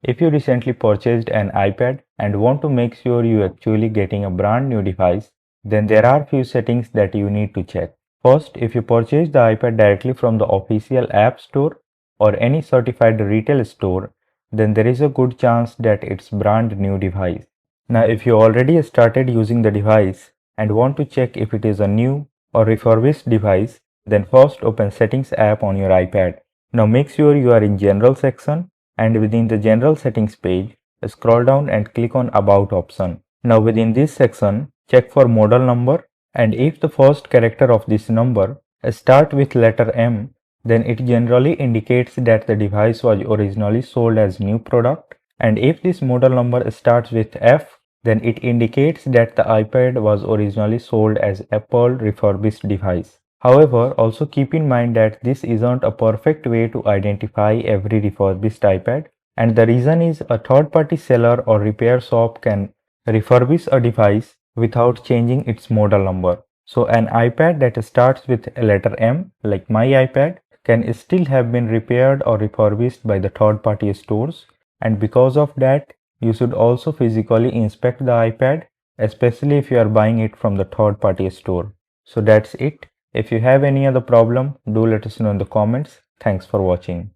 If you recently purchased an iPad and want to make sure you actually getting a brand new device, then there are few settings that you need to check. First, if you purchase the iPad directly from the official App Store or any certified retail store, then there is a good chance that it's brand new device. Now, if you already started using the device and want to check if it is a new or refurbished device, then first open Settings app on your iPad. Now make sure you are in General section, and within the General Settings page, scroll down and click on About option. Now within this section, check for model number, and if the first character of this number start with letter M, then it generally indicates that the device was originally sold as new product, and if this model number starts with F, then it indicates that the iPad was originally sold as Apple refurbished device. However, also keep in mind that this isn't a perfect way to identify every refurbished iPad, and the reason is a third-party seller or repair shop can refurbish a device without changing its model number. So an iPad that starts with a letter M, like my iPad, can still have been repaired or refurbished by the third-party stores, and because of that, you should also physically inspect the iPad, especially if you are buying it from the third-party store. So that's it. If you have any other problem, do let us know in the comments. Thanks for watching.